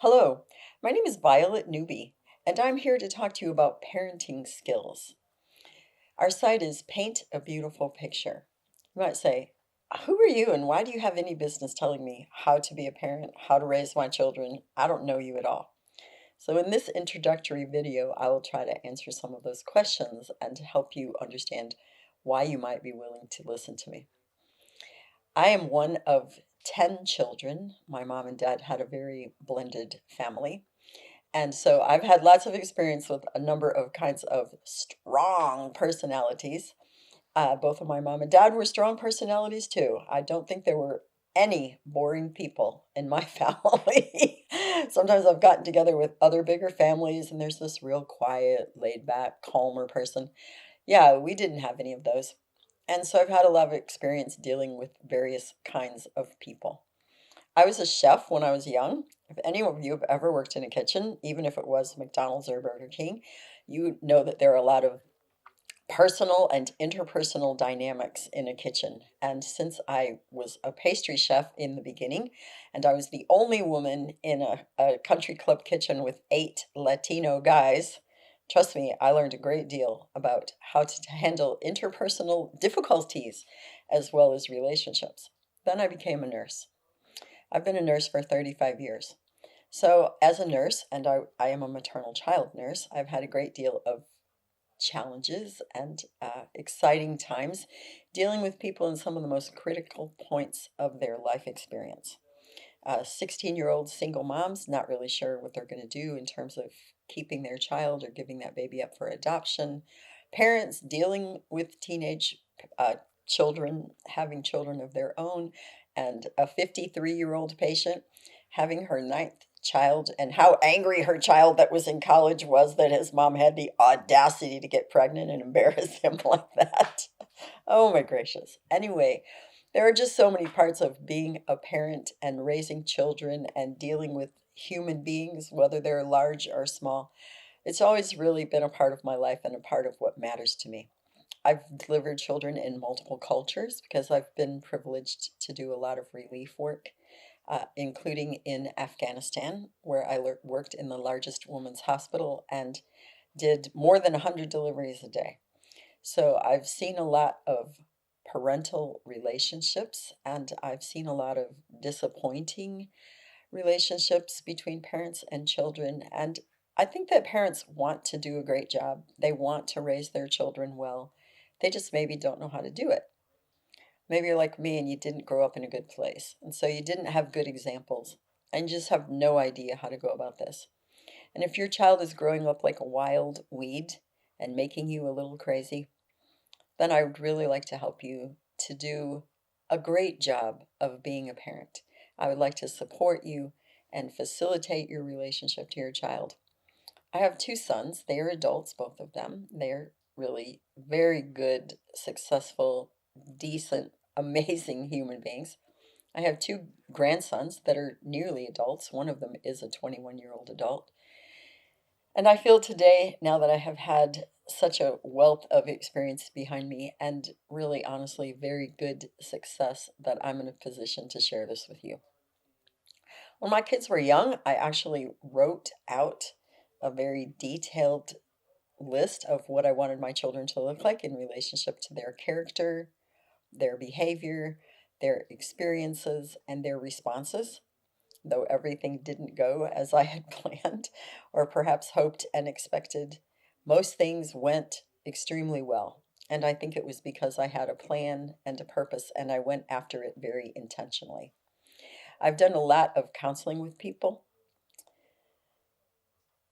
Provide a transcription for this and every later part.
Hello, my name is Violet Newby, and I'm here to talk to you about parenting skills. Our site is Paint a Beautiful Picture. You might say, who are you and why do you have any business telling me how to be a parent, how to raise my children? I don't know you at all. So, in this introductory video, I will try to answer some of those questions and to help you understand why you might be willing to listen to me. I am one of 10 children. My mom and dad had a very blended family. And so I've had lots of experience with a number of kinds of strong personalities. Both of my mom and dad were strong personalities too. I don't think there were any boring people in my family. Sometimes I've gotten together with other bigger families and there's this real quiet, laid back, calmer person. Yeah, we didn't have any of those. And so I've had a lot of experience dealing with various kinds of people. I was a chef when I was young. If any of you have ever worked in a kitchen, even if it was McDonald's or Burger King, you know that there are a lot of personal and interpersonal dynamics in a kitchen. And since I was a pastry chef in the beginning, and I was the only woman in a country club kitchen with 8 Latino guys, trust me, I learned a great deal about how to handle interpersonal difficulties as well as relationships. Then I became a nurse. I've been a nurse for 35 years. So, as a nurse, and I am a maternal child nurse, I've had a great deal of challenges and exciting times dealing with people in some of the most critical points of their life experience. 16-year-old single moms, not really sure what they're going to do in terms of keeping their child or giving that baby up for adoption. Parents dealing with teenage uh, children, having children of their own, and a 53-year-old patient having her ninth child, and how angry her child that was in college was that his mom had the audacity to get pregnant and embarrass him like that. Oh my gracious. Anyway, there are just so many parts of being a parent and raising children and dealing with human beings, whether they're large or small. It's always really been a part of my life and a part of what matters to me. I've delivered children in multiple cultures because I've been privileged to do a lot of relief work, including in Afghanistan, where I worked in the largest women's hospital and did more than 100 deliveries a day. So I've seen a lot of parental relationships and I've seen a lot of disappointing relationships between parents and children. And I think that parents want to do a great job. They want to raise their children well. They just maybe don't know how to do it. Maybe you're like me and you didn't grow up in a good place. And so you didn't have good examples and you just have no idea how to go about this. And if your child is growing up like a wild weed and making you a little crazy, then I would really like to help you to do a great job of being a parent. I would like to support you and facilitate your relationship to your child. I have 2 sons. They are adults, both of them. They're really very good, successful, decent, amazing human beings. I have 2 grandsons that are nearly adults. One of them is a 21-year-old adult. And I feel today, now that I have had such a wealth of experience behind me and really honestly very good success, that I'm in a position to share this with you. When my kids were young, I actually wrote out a very detailed list of what I wanted my children to look like in relationship to their character, their behavior, their experiences, and their responses. Though everything didn't go as I had planned or perhaps hoped and expected, most things went extremely well. And I think it was because I had a plan and a purpose and I went after it very intentionally. I've done a lot of counseling with people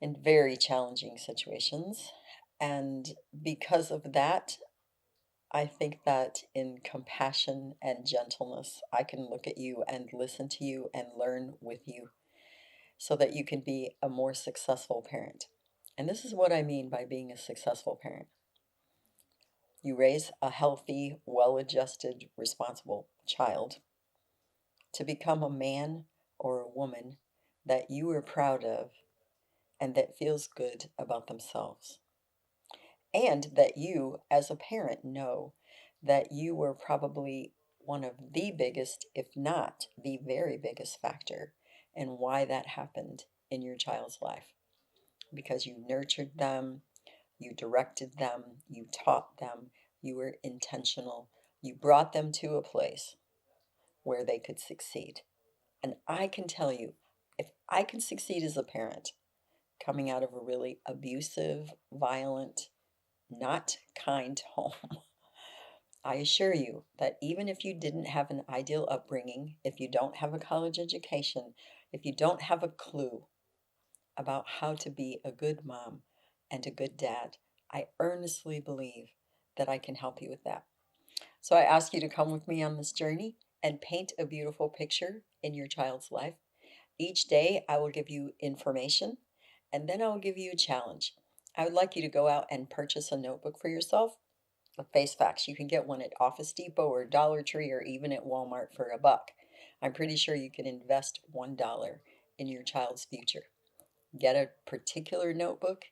in very challenging situations. And because of that, I think that in compassion and gentleness, I can look at you and listen to you and learn with you so that you can be a more successful parent. And this is what I mean by being a successful parent. You raise a healthy, well adjusted, responsible child to become a man or a woman that you are proud of and that feels good about themselves. And that you, as a parent, know that you were probably one of the biggest, if not the very biggest factor in why that happened in your child's life because you nurtured them, you directed them, you taught them, you were intentional, you brought them to a place where they could succeed. And I can tell you, if I can succeed as a parent coming out of a really abusive, violent, not kind home, I assure you that even if you didn't have an ideal upbringing, if you don't have a college education, if you don't have a clue about how to be a good mom and a good dad, I earnestly believe that I can help you with that. So I ask you to come with me on this journey and paint a beautiful picture in your child's life. Each day, I will give you information and then I will give you a challenge. I would like you to go out and purchase a notebook for yourself. Face facts, you can get one at Office Depot or Dollar Tree or even at Walmart for $1. I'm pretty sure you can invest $1 in your child's future. Get a particular notebook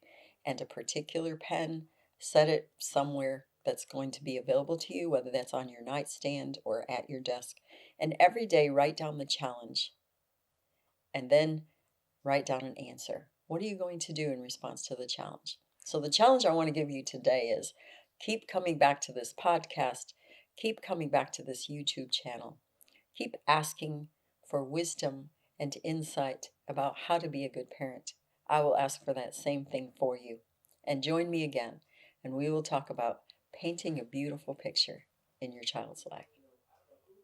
and a particular pen, set it somewhere that's going to be available to you, whether that's on your nightstand or at your desk. And every day, write down the challenge and then write down an answer. What are you going to do in response to the challenge? So, the challenge I want to give you today is keep coming back to this podcast, keep coming back to this YouTube channel, keep asking for wisdom and insight about how to be a good parent. I will ask for that same thing for you. And join me again, and we will talk about painting a beautiful picture in your child's life.